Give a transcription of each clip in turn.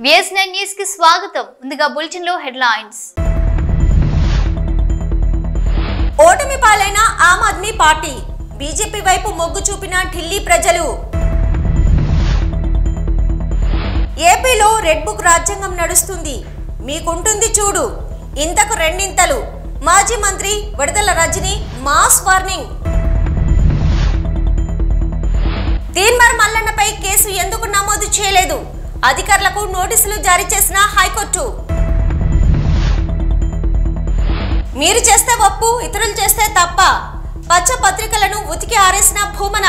VS9 news కి స్వాగతం. ముందుగా బులెటిన్ లో హెడ్లైన్స్. ఓటమి పాలైన ఆమ్ ఆద్మీ పార్టీ బీజేపీ వైపు మొగ్గు చూపిన ఢిల్లీ ప్రజలు. ఏపీలో రెడ్ బుక్ రాజ్యాంగం నడుస్తుంది, మీకుంటుంది చూడు, ఇంతకు రెండింతలు. మాజీ మంత్రి విడుదల రజని మాస్ వార్నింగ్. తీన్మార్ మల్లన్నపై కేసు ఎందుకు నమోదు చేయలేదు? అధికారులకు నోటీసులు జారీ చేసిన హైకోర్టు. మీరు చేస్తే ఒప్పు, ఇతరులు చేస్తే తప్ప. పచ్చ పత్రికలను ఉతికి ఆరేసిన భూమన.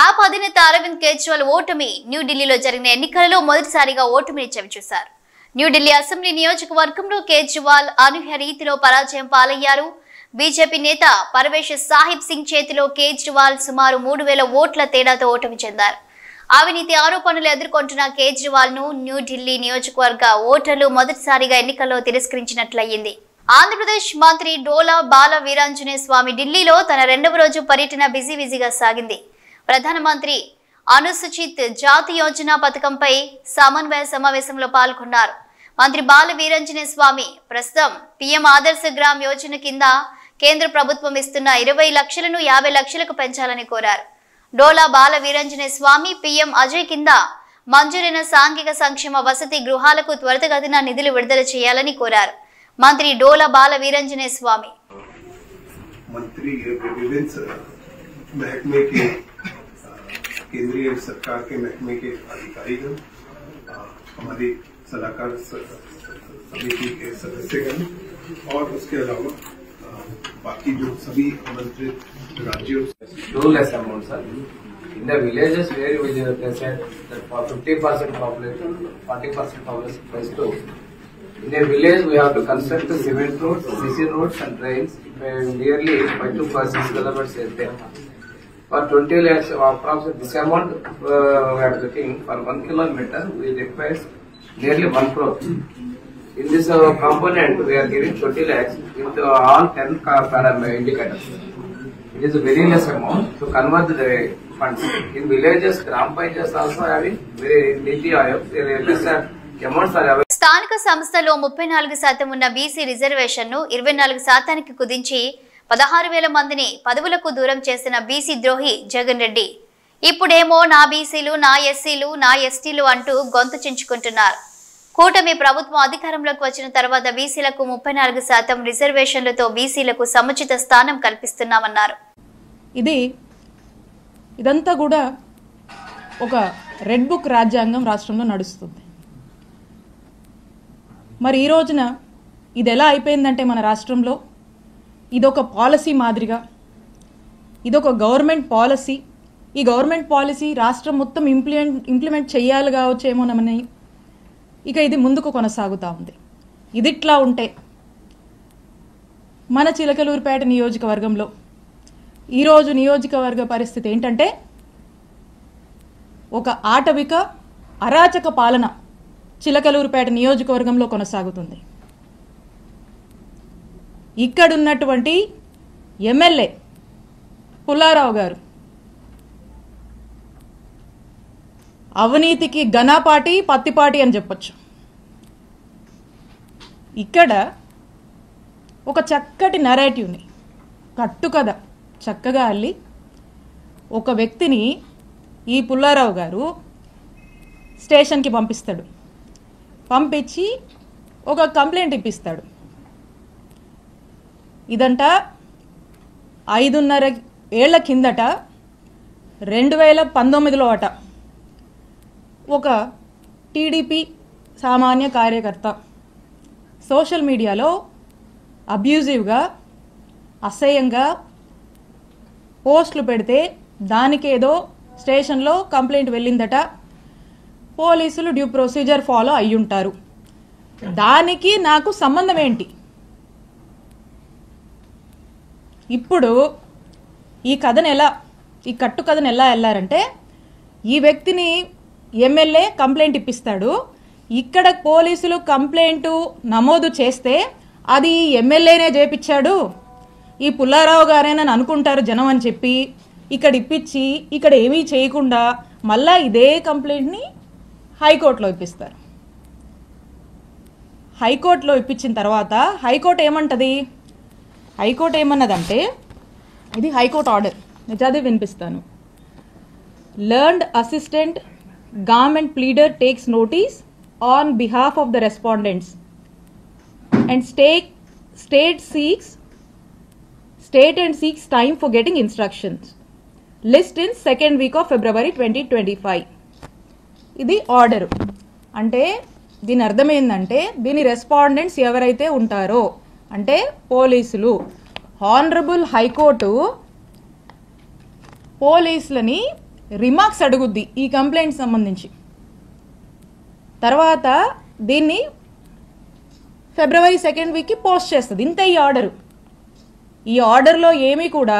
ఆప్ అధినేత అరవింద్ కేజ్రీవాల్ ఓటమి. న్యూఢిల్లీలో జరిగిన ఎన్నికలలో మొదటిసారిగా ఓటమిని చవిచూశారు. న్యూఢిల్లీ అసెంబ్లీ నియోజకవర్గంలో కేజ్రీవాల్ అనూహ్య రీతిలో పరాజయం పాలయ్యారు. బీజేపీ నేత పర్వేష్ సాహిబ్ సింగ్ చేతిలో కేజ్రీవాల్ సుమారు 3000 ఓట్ల తేడాతో ఓటమి చెందారు. అవినీతి ఆరోపణలు ఎదుర్కొంటున్న కేజ్రీవాల్ ను న్యూఢిల్లీ నియోజకవర్గ ఓటర్లు మొదటిసారిగా ఎన్నికల్లో తిరస్కరించినట్లయింది. ఆంధ్రప్రదేశ్ మంత్రి డోలా బాల వీరాంజనేయ స్వామి ఢిల్లీలో తన 2వ రోజు పర్యటన బిజీగా సాగింది. ప్రధానమంత్రి అనుసూచిత్ జాతి యోజన పథకంపై సమన్వయ సమావేశంలో పాల్గొన్నారు. మంత్రి బాల వీరాంజనేయ స్వామి ప్రస్తుతం పీఎం ఆదర్శ గ్రామ్ యోజన కింద కేంద్ర ప్రభుత్వం ఇస్తున్న 20 లక్షలను 50 లక్షలకు పెంచాలని కోరారు. డోలా బాల వీరాంజనేయ స్వామి పీఎం అజయ్ కింద మంజూరైన సాంఘిక సంక్షేమ వసతి గృహాలకు త్వరితగతిన నిధులు విడుదల చేయాలని కోరారు. మంత్రి డోలా బాల వీరాంజనేయ స్వామి मंत्री विभिन्न महकमे के केंद्रीय सरकार के महकमे के अधिकारीगण, हमारी सलाहकार समिति के सदस्यगण और उसके अलावा बाकी जो सभी आमंत्रित राज्यों less amount, sir. In the villages where we can say that for 50% population, 40% population plus 2. In a village, we have to construct cement roads, CC roads and drains. Nearly 5 to 6 kilometers is there. For 20 lakhs, approximately this amount we are getting for 1 kilometer. We require nearly 1 crore. In this component, we are giving 20 lakhs with all 10 parameter indicators. It is a very less amount to convert the funds. In villages, Gram Panchayats also having very Niti Aayog, less amounts are available. స్థానిక సంస్థలో 34% ఉన్న BC reservation ను 24% కుదించి 16,000 మందిని పదవులకు దూరం చేసిన BC ద్రోహి జగన్ రెడ్డి ఇప్పుడేమో నా బీసీలు, నా ఎస్సీలు, నా ఎస్టీలు అంటూ గొంతు చించుకుంటున్నారు. కూటమి ప్రభుత్వం అధికారంలోకి వచ్చిన తర్వాత బీసీలకు 34% రిజర్వేషన్లతో బీసీలకు సముచిత స్థానం కల్పిస్తున్నామన్నారు. ఇదంతా కూడా ఒక రెడ్ బుక్ రాజ్యాంగం రాష్ట్రంలో నడుస్తుంది. మరి ఈ రోజున ఇది ఎలా అయిపోయిందంటే మన రాష్ట్రంలో ఇదొక పాలసీ మాదిరిగా, ఇదొక గవర్నమెంట్ పాలసీ. ఈ గవర్నమెంట్ పాలసీ రాష్ట్రం మొత్తం ఇంప్లిమెంట్ చేయాలి కావచ్చేమోనని ఇక ఇది ముందుకు కొనసాగుతూ ఉంది. ఇదిట్లా ఉంటే మన చిలకలూరుపేట నియోజకవర్గంలో ఈరోజు నియోజకవర్గ పరిస్థితి ఏంటంటే ఒక ఆటవిక అరాచక పాలన చిలకలూరుపేట నియోజకవర్గంలో కొనసాగుతుంది. ఇక్కడున్నటువంటి ఎమ్మెల్యే పుల్లారావు గారు అవినీతికి ఘనపాటి పత్తిపాటి అని చెప్పొచ్చు. ఇక్కడ ఒక చక్కటి నరేటివ్ని కట్టుకథ చక్కగా అల్లి ఒక వ్యక్తిని ఈ పుల్లారావు గారు స్టేషన్కి పంపిస్తాడు. పంపించి ఒక కంప్లైంట్ ఇప్పిస్తాడు. ఇదంట 5.5 ఏళ్ల కిందట 2019లో అట ఒక టీడీపీ సామాన్య కార్యకర్త సోషల్ మీడియాలో అబ్యూజివ్గా అసహ్యంగా పోస్టులు పెడితే దానికేదో స్టేషన్లో కంప్లైంట్ వెళ్ళిందట. పోలీసులు డ్యూ ప్రొసీజర్ ఫాలో అయ్యుంటారు. దానికి నాకు సంబంధం ఏంటి? ఇప్పుడు ఈ కట్టు కథను ఎలా వెళ్ళారంటే ఈ వ్యక్తిని ఎమ్మెల్యే కంప్లైంట్ ఇప్పిస్తాడు. ఇక్కడ పోలీసులు కంప్లైంట్ నమోదు చేస్తే అది ఎమ్మెల్యేనే చేపించాడు, ఈ పుల్లారావు గారేనని అనుకుంటారు జనం అని చెప్పి ఇక్కడ ఇప్పించి ఇక్కడ ఏమీ చేయకుండా మళ్ళా ఇదే కంప్లైంట్ని హైకోర్టులో ఇప్పిస్తారు. హైకోర్టులో ఇప్పించిన తర్వాత హైకోర్టు ఏమంటది? హైకోర్టు ఏమన్నదంటే, ఇది హైకోర్టు ఆర్డర్, నేను చదివి వినిపిస్తాను. Learned assistant government pleader takes notice on behalf of the respondents and state and seeks time for getting instructions. List in second week of February 2025. ఇది ఆర్డర్. అంటే దీని అర్థం ఏంటంటే, దీని రెస్పాండెంట్స్ ఎవరైతే ఉంటారో అంటే పోలీసులు, హానరబుల్ హైకోర్టు పోలీసులని రిమార్క్స్ అడుగుద్ది ఈ కంప్లైంట్ సంబంధించి. తర్వాత దీన్ని ఫిబ్రవరి 2nd వీక్కి పోస్ట్ చేస్తుంది. ఇంత ఈ ఆర్డరు. ఈ ఆర్డర్లో ఏమీ కూడా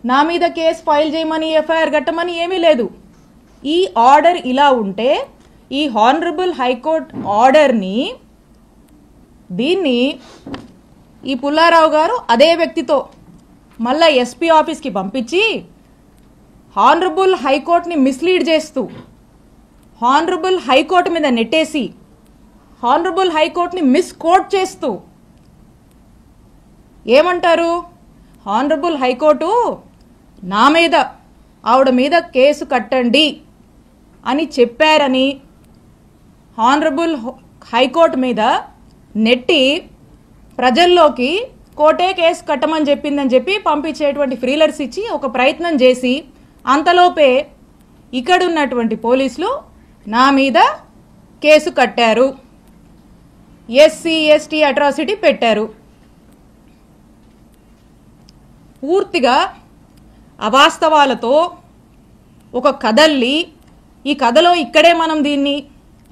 నా మీద కేసు ఫైల్ చేయమని, ఎఫ్ఐఆర్ కట్టమని ఏమీ లేదు. ఈ ఆర్డర్ ఇలా ఉంటే ఈ హానరబుల్ హైకోర్టు ఆర్డర్ని దీన్ని ఈ పుల్లారావు గారు అదే వ్యక్తితో మళ్ళా ఎస్పీ ఆఫీస్కి పంపించి హానరబుల్ హైకోర్టుని మిస్లీడ్ చేస్తూ, హానరబుల్ హైకోర్టు మీద నెట్టేసి, హానరబుల్ హైకోర్టుని మిస్కోట్ చేస్తూ ఏమంటారు? హానరబుల్ హైకోర్టు నా మీద, ఆవిడ మీద కేసు కట్టండి అని చెప్పారని హానరబుల్ హైకోర్టు మీద నెట్టి ప్రజల్లోకి కోర్టే కేసు కట్టమని చెప్పిందని చెప్పి పంపించేటువంటి ఫ్రీలర్స్ ఇచ్చి ఒక ప్రయత్నం చేసి, అంతలోపే ఇక్కడున్నటువంటి పోలీసులు నా మీద కేసు కట్టారు, ఎస్సీ ఎస్టీ అట్రాసిటీ పెట్టారు. పూర్తిగా అవాస్తవాలతో ఒక కథల్ని, ఈ కథలో ఇక్కడే మనం దీన్ని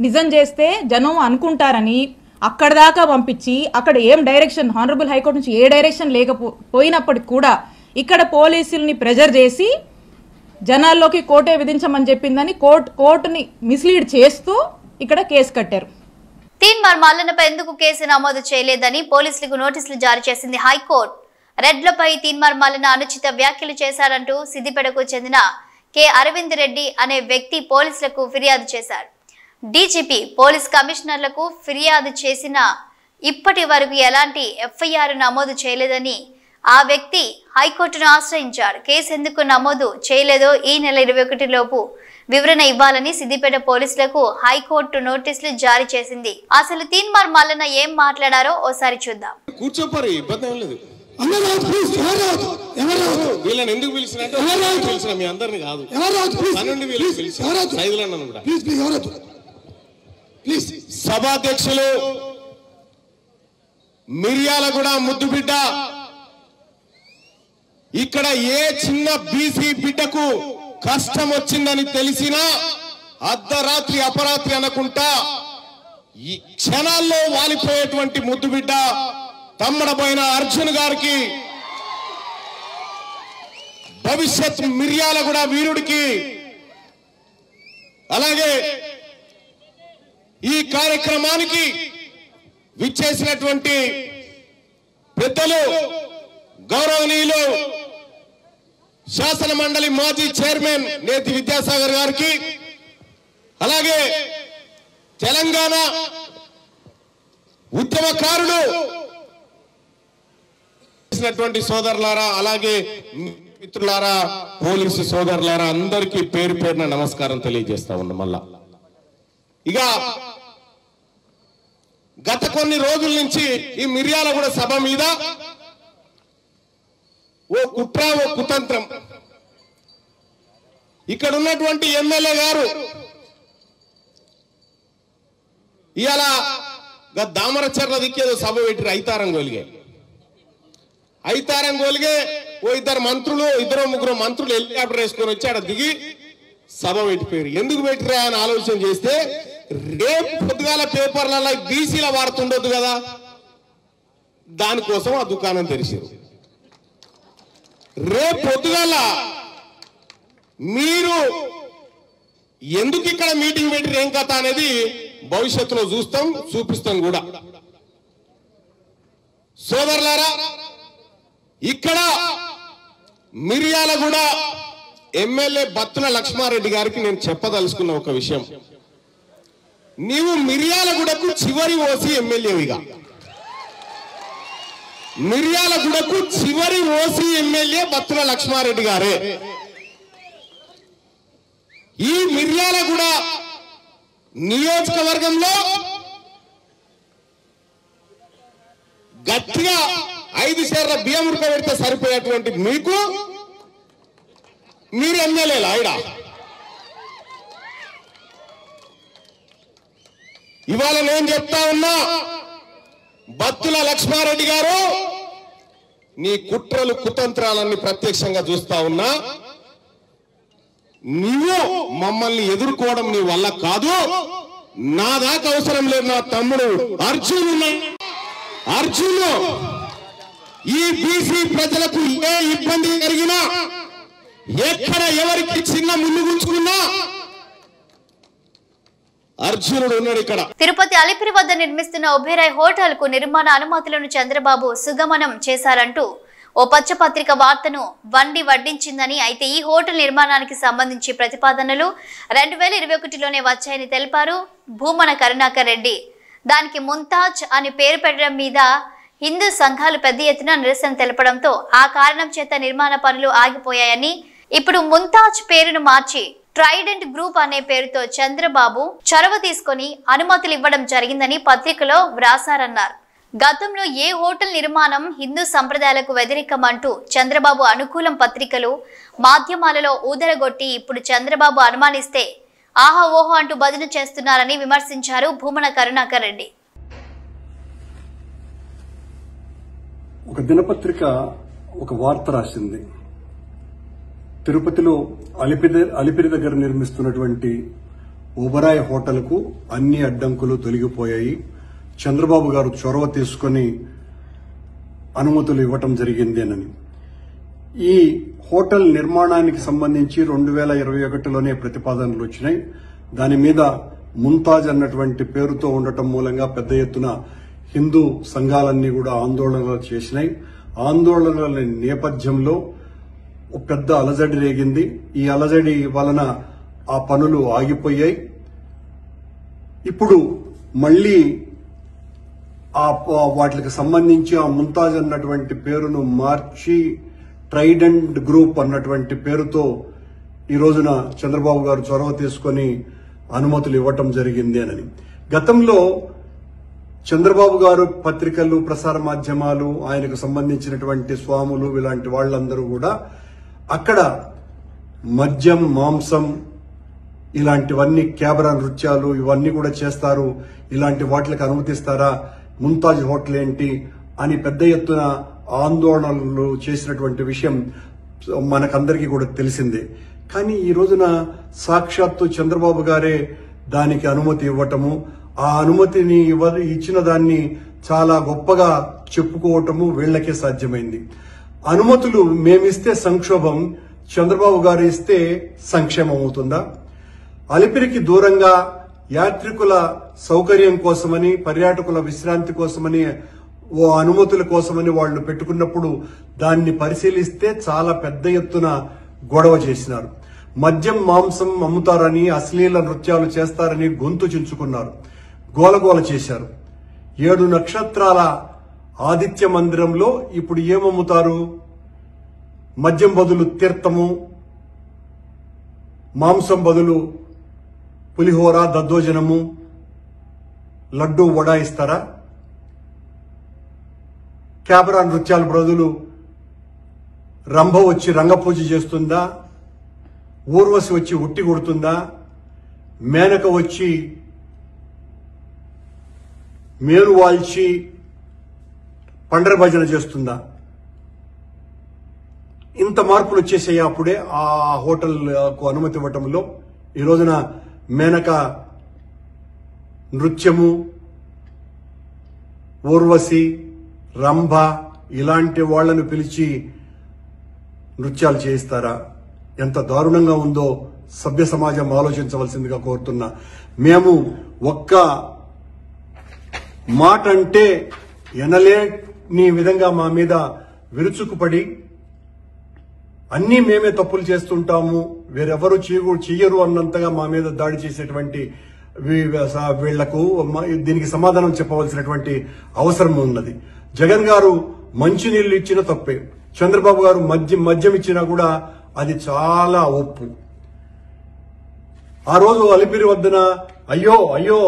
నిజం చేస్తే జనం అనుకుంటారని అక్కడ దాకా పంపించి, అక్కడ ఏం డైరెక్షన్ హానరబుల్ హైకోర్టు నుంచి ఏ డైరెక్షన్ లేకపోయినప్పటికి కూడా ఇక్కడ పోలీసుల్ని ప్రెజర్ చేసి జనాల్లోకి కోర్టే విధించమని చెప్పిందని కోర్టుని మిస్లీడ్ చేస్తూ ఇక్కడ కేసు కట్టారు. తీన్మార్ మల్లన్నపై ఎందుకు కేసు నమోదు చేయలేదని పోలీసులకు నోటీసులు జారీ చేసింది హైకోర్టు. రెడ్లపై తీన్మార్ మల్లన్న అనుచిత వ్యాఖ్యలు చేశారంటూ సిద్దిపేటకు చెందిన కె అరవింద్ రెడ్డి అనే వ్యక్తి పోలీసులకు ఫిర్యాదు చేశారు. డీజీపీ పోలీస్ కమిషనర్లకు ఫిర్యాదు చేసిన ఇప్పటి వరకు ఎలాంటి ఎఫ్ఐఆర్ నమోదు చేయలేదని ఆ వ్యక్తి హైకోర్టును ఆశ్రయించాడు. కేసు ఎందుకు నమోదు చేయలేదో ఈ నెల 21 లోపు వివరణ ఇవ్వాలని సిద్దిపేట పోలీసులకు హైకోర్టు నోటీసులు జారీ చేసింది. అసలు తీన్మార్ మల్లన్న ఏం మాట్లాడారో ఓసారి చూద్దాం. కూర్చోపరి ఇబ్బంది ఏం లేదు. వీళ్ళని ఎందుకు పిలిచిన మీ అందరిని కాదు, సభాధ్యక్షులు మిర్యాలగూడ ముద్దుబిడ్డ, ఇక్కడ ఏ చిన్న బీసీ బిడ్డకు కష్టం వచ్చిందని తెలిసినా అర్ధరాత్రి అపరాత్రి అనకుండా ఈ క్షణాల్లో వాలిపోయేటువంటి ముద్దుబిడ్డ తమ్మడపోయిన అర్జున్ గారికి, భవిష్యత్ మిర్యాలగూడ వీరుడికి, అలాగే ఈ కార్యక్రమానికి విచ్చేసినటువంటి పెద్దలు గౌరవనీయులు శాసన మండలి మాజీ చైర్మన్ నేతి విద్యాసాగర్ గారికి, అలాగే తెలంగాణ ఉద్యమకారులు సోదరులారా, అలాగే మిత్రులారా, పోలీసు సోదరులారా, అందరికీ పేరు పేరున నమస్కారం తెలియజేస్తా ఉన్నా. మళ్ళా ఇక గత కొన్ని రోజుల నుంచి ఈ మిర్యాలగూడ సభ మీద ఓ కుట్ర, ఓ కుతంత్రం. ఇక్కడ ఉన్నటువంటి ఎమ్మెల్యే గారు ఇవాళ దామరచర్ల దిక్కేదో సభ పెట్టి ఐతారం గోలిగే ఓ ఇద్దరు మంత్రులు, ముగ్గురు మంత్రులు హెలికాప్టర్ వేసుకొని వచ్చి ఆడ దిగి సభ పెట్టిపోయారు. ఎందుకు పెట్టిరా అని ఆలోచన చేస్తే, రేపు పొద్దుగాల పేపర్లలో బీసీల వార్త ఉండొద్దు కదా, దానికోసం ఆ దుకాణం తెరిచారు. రేపు పొద్దుగాల మీరు ఎందుకు ఇక్కడ మీటింగ్ పెట్టి ఏం కథ అనేది భవిష్యత్తులో చూపిస్తాం కూడా. సోదరులారా, ఇక్కడ మిర్యాలగూడ ఎమ్మెల్యే బత్తుల లక్ష్మారెడ్డి గారికి నేను చెప్పదలుచుకున్న ఒక విషయం, నీవు మిర్యాలగూడకు చివరి ఓసీ ఎమ్మెల్యేవిగా, మిర్యాలగూడకు చివరి ఓసీ ఎమ్మెల్యే బత్తుల లక్ష్మారెడ్డి గారే. ఈ మిర్యాలగూడ నియోజకవర్గంలో గట్టిగా 5 సేర్ల బియ్యం ఉడకబెడితే సరిపోయేటువంటి మీకు మీరు ఎమ్మెల్యేలా? ఇవాళ నేను చెప్తా ఉన్నా, బత్తుల లక్ష్మారెడ్డి గారు, నీ కుట్రలు కుతంత్రాలన్నీ ప్రత్యక్షంగా చూస్తా ఉన్నా. నీవు మమ్మల్ని ఎదుర్కోవడం నీ వల్ల కాదు. నా దాకా అవసరం లేదు. నా తమ్ముడు అర్జును ఈ బీసీ ప్రజలకు ఏ ఇబ్బంది జరిగినా, ఎక్కడ ఎవరికి చిన్న ముళ్ళు గుంచుకున్నా అర్జునుడు ఉన్నాడు ఇక్కడ. తిరుపతి అలిపిరి వద్ద నిర్మిస్తున్న ఒబేరాయ్ హోటల్ కు నిర్మాణ అనుమతులను చంద్రబాబు సుగమనం చేశారంటూ ఓ పచ్చపత్రిక వార్తను వడ్డించిందని, అయితే ఈ హోటల్ నిర్మాణానికి సంబంధించి ప్రతిపాదనలు 2021లోనే వచ్చాయని తెలిపారు భూమన కరుణాకర్ రెడ్డి. దానికి ముంతాజ్ అని పేరు పెట్టడం మీద హిందూ సంఘాలు పెద్ద ఎత్తున నిరసన తెలపడంతో ఆ కారణం చేత నిర్మాణ పనులు ఆగిపోయాయని, ఇప్పుడు ముంతాజ్ పేరును మార్చి ట్రైడెంట్ గ్రూప్ అనే పేరుతో చంద్రబాబు చొరవ తీసుకొని అనుమతులు ఇవ్వడం జరిగిందని పత్రికలో వ్రాసారన్నారు. గతంలో ఏ హోటల్ నిర్మాణం హిందూ సంప్రదాయాలకు వ్యతిరేకమంటూ చంద్రబాబు అనుకూలం పత్రికలు మాధ్యమాలలో ఊదరగొట్టి ఇప్పుడు చంద్రబాబు అనుమానిస్తే ఆహా ఓహో అంటూ బదులు చేస్తున్నారని విమర్శించారు భూమన కరుణాకర్ రెడ్డి. ఒక దినపత్రిక ఒక వార్త రాసింది. తిరుపతిలో అలిపిరి దగ్గర నిర్మిస్తున్నటువంటి ఒబెరాయ్ హోటల్కు అన్ని అడ్డంకులు తొలగిపోయాయి, చంద్రబాబు గారు చొరవ తీసుకుని అనుమతులు ఇవ్వటం జరిగింది అని. ఈ హోటల్ నిర్మాణానికి సంబంధించి 2021లోనే ప్రతిపాదనలు వచ్చినాయి. దాని మీద ముంతాజ్ అన్నటువంటి పేరుతో ఉండటం మూలంగా పెద్ద ఎత్తున హిందూ సంఘాలన్నీ కూడా ఆందోళనలు చేసినాయి. ఆందోళనల నేపథ్యంలో పెద్ద అలజడి రేగింది. ఈ అలజడి వలన ఆ పనులు ఆగిపోయాయి. ఇప్పుడు మళ్లీ వాటికి సంబంధించి ఆ ముంతాజ్ అన్నటువంటి పేరును మార్చి ట్రైడెంట్ గ్రూప్ అన్నటువంటి పేరుతో ఈ రోజున చంద్రబాబు గారు చొరవ తీసుకుని అనుమతులు ఇవ్వటం జరిగింది అని. గతంలో చంద్రబాబు గారు పత్రికలు, ప్రసార మాధ్యమాలు, ఆయనకు సంబంధించినటువంటి స్వాములు, ఇలాంటి వాళ్ళందరూ కూడా అక్కడ మద్యం, మాంసం ఇలాంటివన్నీ, క్యాబరా నృత్యాలు ఇవన్నీ కూడా చేస్తారు, ఇలాంటి వాటికి అనుమతిస్తారా, ముంతాజ్ హోటల్ ఏంటి అని పెద్ద ఎత్తున ఆందోళనలు చేసినటువంటి విషయం మనకందరికీ కూడా తెలిసిందే. కానీ ఈ రోజున సాక్షాత్తు చంద్రబాబు గారే దానికి అనుమతి ఇవ్వటము, ఆ అనుమతిని ఇచ్చిన దాన్ని చాలా గొప్పగా చెప్పుకోవటము వీళ్లకే సాధ్యమైంది. అనుమతులు మేమిస్తే సంక్షోభం, చంద్రబాబు గారు ఇస్తే సంక్షేమం అవుతుందా? అలిపిరికి దూరంగా యాత్రికుల సౌకర్యం కోసమని, పర్యాటకుల విశ్రాంతి కోసమని, ఓ అనుమతుల కోసమని వాళ్లు పెట్టుకున్నప్పుడు దాన్ని పరిశీలిస్తే చాలా పెద్ద ఎత్తున గొడవ చేసినారు. మద్యం, మాంసం అమ్ముతారని, అశ్లీల నృత్యాలు చేస్తారని గొంతు చించుకున్నారు, గోలగోల చేశారు. 7 నక్షత్రాల ఆదిత్య మందిరంలో ఇప్పుడు ఏమమ్ముతారు? మద్యం బదులు తీర్థము, మాంసం బదులు పులిహోర, దద్దోజనము, లడ్డూ, వడ ఇస్తారా? క్యాబరా నృత్యాల బదులు రంభ వచ్చి రంగపూజ చేస్తుందా? ఊర్వశి వచ్చి ఉట్టి కొడుతుందా? మేనక వచ్చి మేలు వాల్చి పండర భజన చేస్తుందా? ఇంత మార్పులు వచ్చేసాయి అప్పుడే ఆ హోటల్కు అనుమతి ఇవ్వటంలో. ఈ రోజున మేనక నృత్యము, ఊర్వశి, రంభ ఇలాంటి వాళ్లను పిలిచి నృత్యాలు చేయిస్తారా? ఎంత దారుణంగా ఉందో సభ్య సమాజం ఆలోచించవలసిందిగా కోరుతున్నా. మేము ఒక్క మాట అంటే ఎనలేని విధంగా మా మీద విరుచుకుపడి అన్నీ మేమే తప్పులు చేస్తుంటాము, వేరెవరు చెయ్యరు అన్నంతగా మా మీద దాడి చేసేటువంటి వీళ్లకు దీనికి సమాధానం చెప్పవలసినటువంటి అవసరం ఉన్నది. జగన్ గారు మంచినీళ్లు ఇచ్చిన తప్పే, చంద్రబాబు గారు మద్యం ఇచ్చినా కూడా అది చాలా ఒప్పు. ఆ రోజు అలిపిరి వద్దన అయ్యో అయ్యో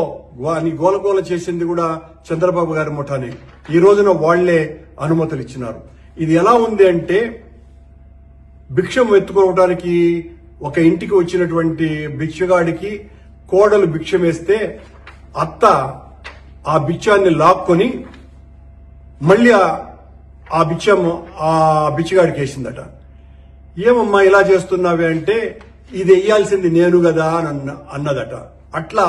అని గోలగోల చేసింది కూడా చంద్రబాబు గారి ముఠానే. ఈ రోజున వాళ్లే అనుమతులు ఇచ్చినారు. ఇది ఎలా ఉంది అంటే, భిక్షం ఎత్తుకోవడానికి ఒక ఇంటికి వచ్చినటువంటి భిక్షగాడికి కోడలు భిక్షం వేస్తే అత్త ఆ బిచ్చాన్ని లాక్కొని మళ్ళీ ఆ బిచ్చగాడికి వేసిందట. ఏమమ్మా ఇలా చేస్తున్నావే అంటే, ఇది వెయ్యాల్సింది నేను కదా అని అన్నదట. అట్లా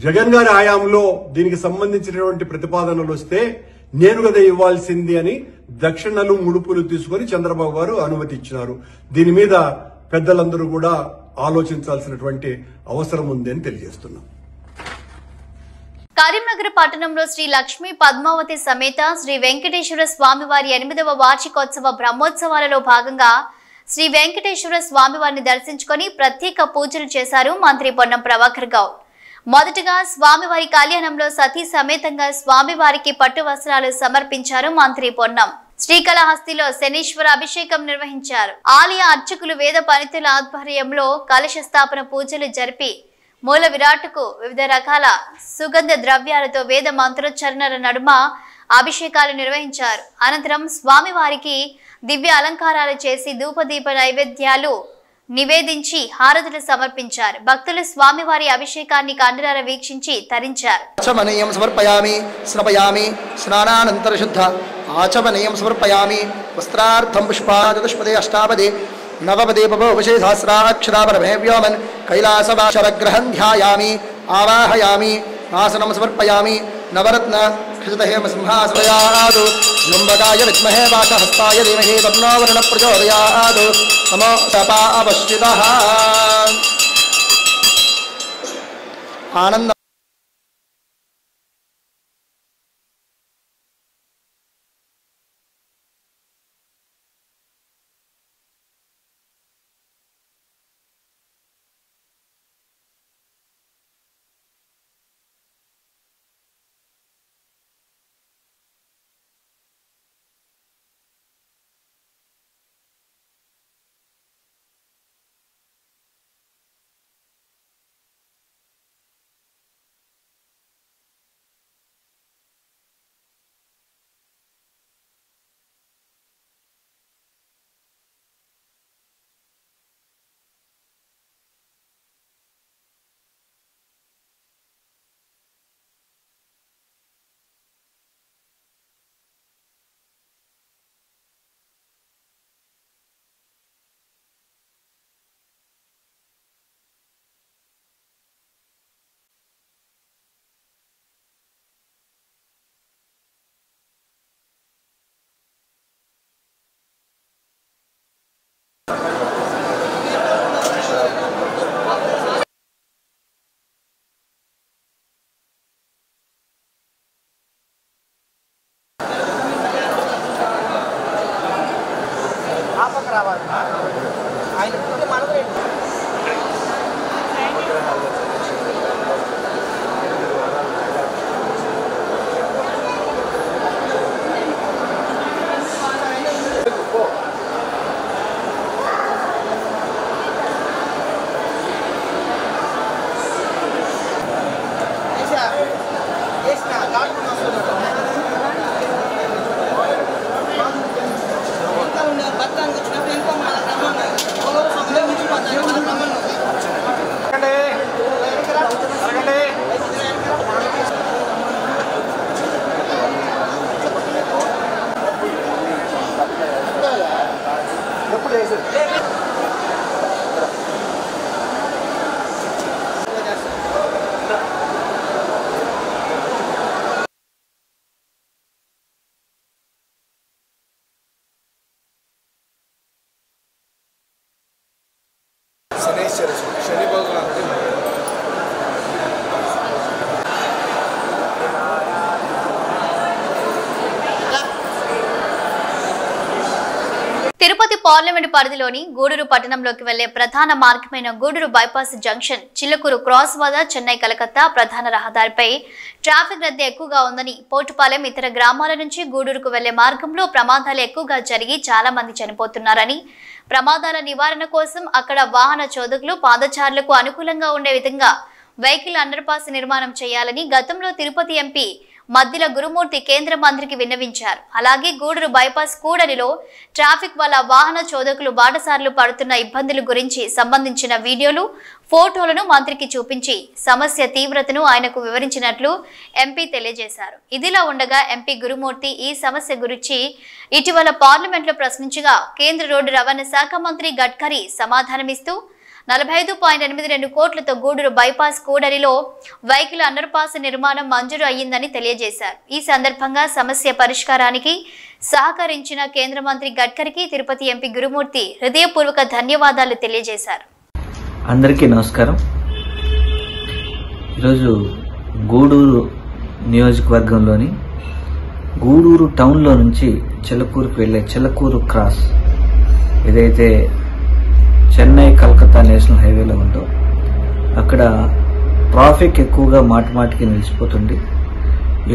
జగన్ గారి హయాంలో దీనికి సంబంధించినటువంటి ప్రతిపాదనలు వస్తే నేను కదా ఇవ్వాల్సింది అని దక్షిణలు ముడుపులు తీసుకుని చంద్రబాబు గారు అనుమతి ఇచ్చినారు. దీని మీద పెద్దలందరూ కూడా ఆలోచించాల్సినటువంటి అవసరం ఉంది అని తెలియజేస్తున్నాం. కరీంనగర్ పట్టణంలో శ్రీ లక్ష్మీ పద్మావతి సమేత శ్రీ వెంకటేశ్వర స్వామివారి 8వ వార్షికోత్సవ బ్రహ్మోత్సవాలలో భాగంగా శ్రీ వెంకటేశ్వర స్వామివారిని దర్శించుకుని ప్రత్యేక పూజలు చేశారు మంత్రి పొన్నం ప్రభాకర్ గౌడ్. మొదటగా స్వామివారి కళ్యాణంలో సతీ సమేతంగా స్వామివారికి పట్టు వస్త్రాలు సమర్పించారు మంత్రి పొన్నం. శ్రీకాళహస్తిలో శనీశ్వర అభిషేకం నిర్వహించారు. ఆలయ అర్చకులు వేద పండితుల ఆధ్వర్యంలో కలశ స్థాపన పూజలు జరిపి మూల విరాట్కు వివిధ రకాల సుగంధ ద్రవ్యాలతో వేద మంత్రోచ్చరణల నడుమ అభిషేకాలు నిర్వహించారు. అనంతరం స్వామివారికి దివ్య అలంకారాలు చేసి ధూపదీప నైవేద్యాలు నివేదించి హారతులు సమర్పించారు. భక్తులు స్వామివారి అభిషేకాన్ని కన్నులారా వీక్షించి తరించారు. ఆచమనీయం సమర్పయామి స్నపయామి స్నానానంతర శుద్ధ ఆచమనీయం సమర్పయామి వస్త్రార్థం పుష్పాదపుష్పదే అష్టాపదే నవపదే పవశే సహస్రాక్షరాపరమే వ్యోమన్ కైలాసవాసరగ్రహం ధ్యాయామి ఆవాహయామి ఆసనం సమర్పయామి నవరత్న ఖితహేమ సింహాసనయాదు లుంబకాయ విద్మహే వాసహస్తాయ ధీమహి తన్నో వరుణ ప్రచోదయాదు నమో సపావశ్చితః ఆనంద పార్లమెంట్ పరిధిలోని గూడూరు పట్టణంలోకి వెళ్లే ప్రధాన మార్గమైన Gudur bypass junction Chillakur cross వద్ద చెన్నై కలకత్తా ప్రధాన రహదారిపై ట్రాఫిక్ రద్దీ ఎక్కువగా ఉందని, పోటుపాలెం ఇతర గ్రామాల నుంచి గూడూరుకు వెళ్లే మార్గంలో ప్రమాదాలు ఎక్కువగా జరిగి చాలా మంది చనిపోతున్నారని, ప్రమాదాల నివారణ కోసం అక్కడ వాహన చోదకులు పాదచారులకు అనుకూలంగా ఉండే విధంగా వెహికల్ అండర్ పాస్ నిర్మాణం చేయాలని గతంలో తిరుపతి ఎంపీ మద్దిల గురుమూర్తి కేంద్ర మంత్రికి విన్నవించారు. అలాగే గూడూరు బైపాస్ కూడలిలో ట్రాఫిక్ వల్ల వాహన చోదకులు బాటసార్లు పడుతున్న ఇబ్బందుల గురించి సంబంధించిన వీడియోలు, ఫోటోలను మంత్రికి చూపించి సమస్య తీవ్రతను ఆయనకు వివరించినట్లు ఎంపీ తెలియజేశారు. ఇదిలా ఉండగా ఎంపీ గురుమూర్తి ఈ సమస్య గురించి ఇటీవల పార్లమెంట్లో ప్రశ్నించగా కేంద్ర రోడ్డు రవాణా శాఖ మంత్రి గడ్కరీ సమాధానమిస్తూ 45.82 కోట్లతో గూడూరు బైపాస్ కూడలిలో వెహికల్ అండర్ పాస్ నిర్మాణం మంజూరు అయ్యిందని తెలియజేశారు. ఈ సందర్భంగా సమస్య పరిష్కారానికి సహకరించిన కేంద్ర మంత్రి గడ్కరీకి తిరుపతి ఎంపీ గురుమూర్తి హృదయపూర్వక ధన్యవాదాలు తెలియజేశారు. అందరికీ నమస్కారం. ఈరోజు గూడూరు నియోజకవర్గంలోని గూడూరు టౌన్లో నుంచి చిల్లకూరుకు వెళ్లే చిల్లకూరు క్రాస్ ఏదైతే చెన్నై కలకత్తా నేషనల్ హైవేలో ఉందో అక్కడ ట్రాఫిక్ ఎక్కువగా మాటిమాటికి నిలిచిపోతుంది.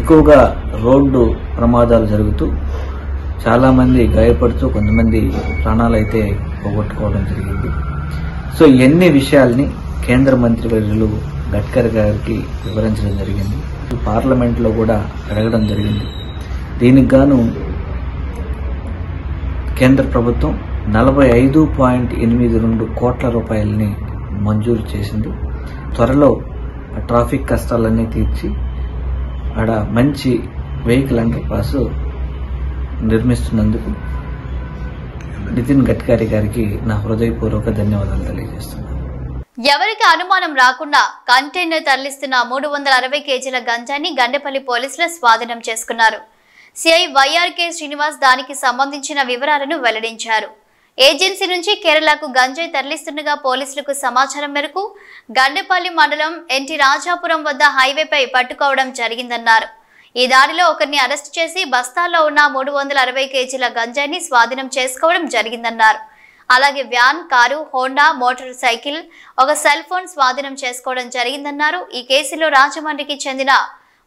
ఎక్కువగా రోడ్డు ప్రమాదాలు జరుగుతూ చాలామంది గాయపడుతూ కొంతమంది ప్రాణాలు అయితే పోగొట్టుకోవడం జరిగింది. సో ఎన్ని విషయాల్ని కేంద్ర మంత్రి వర్యులు గడ్కరీ గారికి వివరించడం జరిగింది. పార్లమెంట్లో కూడా అడగడం జరిగింది. దీనికి గాను కేంద్ర ప్రభుత్వం 45.82 కోట్ల రూపాయలని మంజూరు చేసింది. త్వరలో ట్రాఫిక్ కష్టాలన్నీ తీర్చి ఆడ మంచి వెహికల్ అండర్ పాస్ నిర్మిస్తున్నందుకు నితిన్ గడ్కరీ గారికి నా హృదయపూర్వక ధన్యవాదాలు తెలియజేస్తున్నాను. ఎవరికి అనుమానం రాకుండా కంటైనర్ తరలిస్తున్న 360 కేజీల గంజాన్ని గండేపల్లి పోలీసులు స్వాధీనం చేసుకున్నారు. సిఐ వైఆర్కే శ్రీనివాస్ దానికి సంబంధించిన వివరాలను వెల్లడించారు. ఏజెన్సీ నుంచి కేరళకు గంజాయి తరలిస్తుండగా పోలీసులకు సమాచారం మేరకు గండేపల్లి మండలం ఎన్టీ రాజాపురం వద్ద హైవేపై పట్టుకోవడం జరిగిందన్నారు. ఈ దాడిలో ఒకరిని అరెస్టు చేసి బస్తాల్లో ఉన్న 360 కేజీల గంజాయిని స్వాధీనం చేసుకోవడం జరిగిందన్నారు. అలాగే van, car, Honda motor cycle, ఒక సెల్ ఫోన్ స్వాధీనం చేసుకోవడం జరిగిందన్నారు. ఈ కేసులో రాజమండ్రికి చెందిన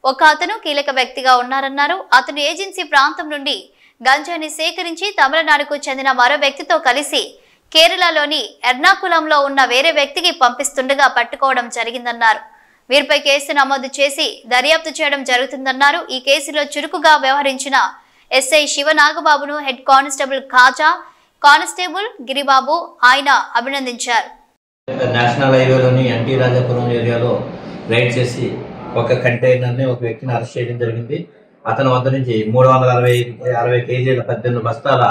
ఒక అతను కీలక వ్యక్తిగా ఉన్నారన్నారు. అతను ఏజెన్సీ ప్రాంతం నుండి గంజాయిని సేకరించి తమిళనాడుకు చెందిన మరో వ్యక్తితో కలిసి కేరళలోని ఎర్నాకులంలో ఉన్న వేరే వ్యక్తికి పంపిస్తుండగా పట్టుకోవడం జరిగిందన్నారు. వీరిపై కేసు నమోదు చేసి దర్యాప్తు చేయడం జరుగుతుందన్నారు. ఈ కేసులో చురుకుగా వ్యవహరించిన ఎస్ఐ శివనాగబాబును head constable Khaja, constable Giribabu ఆయన అభినందించారు. నేషనల్ హైవేలోని ఎన్టీ రాజాపురం ఏరియాలో రైడ్ చేసి ఒక కంటైనర్ని ఒక వ్యక్తిని అరెస్ట్ చేయడం జరిగింది. అతని వద్ద నుంచి 360 కేజీల 18 బస్తాల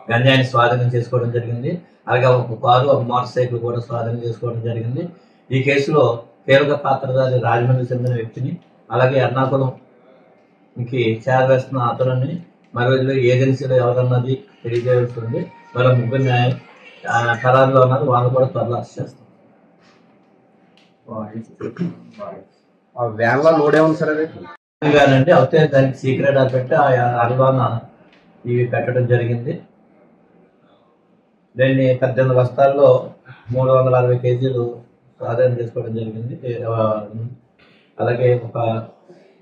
గంజాయిని స్వాధీనం చేసుకోవడం జరిగింది. అలాగే ఒక కారు, ఒక మోటార్ సైకిల్ కూడా స్వాధీనం చేసుకోవడం జరిగింది. ఈ కేసులో కీలక పాత్రధారి రాజమండ్రికి చెందిన వ్యక్తిని, అలాగే ఎర్నాకుళంకి చేరవేస్తున్న అతనిని మరో ఏజెన్సీలో ఎవరన్నది తెలియజేస్తుంది. మరో ముగ్గురు ఖరారులో ఉన్నారు, వాళ్ళు కూడా త్వరలో అరెస్ట్ చేస్తారు. వ్యాన్ లో లోడ్ ఏముంది సార్? అది అయితే దానికి సీక్రెట్ పెట్టి అరువాన ఇవి పెట్టడం జరిగింది. దాన్ని 18 బస్తాల్లో 360 కేజీలు స్వాధీనం చేసుకోవడం జరిగింది. అలాగే ఒక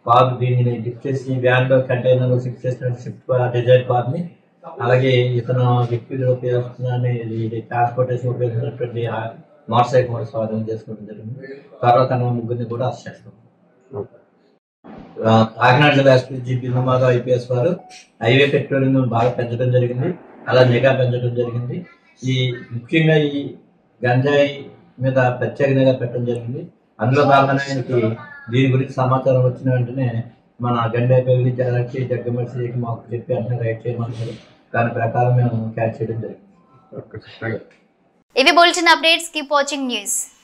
కారు దీనిని లిఫ్ట్ చేసి వ్యాన్ లో కంటైనర్ షిఫ్ట్ చేసిన షిఫ్ట్ డిజైర్ కార్ని, అలాగే ఇతను లిక్విడ్ ట్రాన్స్పోర్టేషన్ ఉపయోగించినటువంటి మోటార్ సైకిల్ కూడా స్వాధీనం చేసుకోవడం జరిగింది. తర్వాత ముగ్గురిని కూడా అరెస్ట్ చేస్తాం. కాకినాడ జిల్లా ఎస్పీ జీపీ నమాగా ఐపీఎస్ వారు హైవే పెట్రోలింగ్ బాగా పెంచడం జరిగింది, అలా నిఘా పెంచడం జరిగింది. ఈ ముఖ్యంగా ఈ గంజాయి మీద ప్రత్యేక నిఘా పెట్టడం జరిగింది. అందులో భాగంగానే దీని గురించి సమాచారం వచ్చిన వెంటనే మన గండేపల్లి జగ్గమర్సి మాకు చెప్పి వెంటనే రైడ్ చేయమన్నారు. దాని ప్రకారం మేము క్యాచ్ చేయడం జరిగింది. ఇవి bulletin updates. Keep watching news.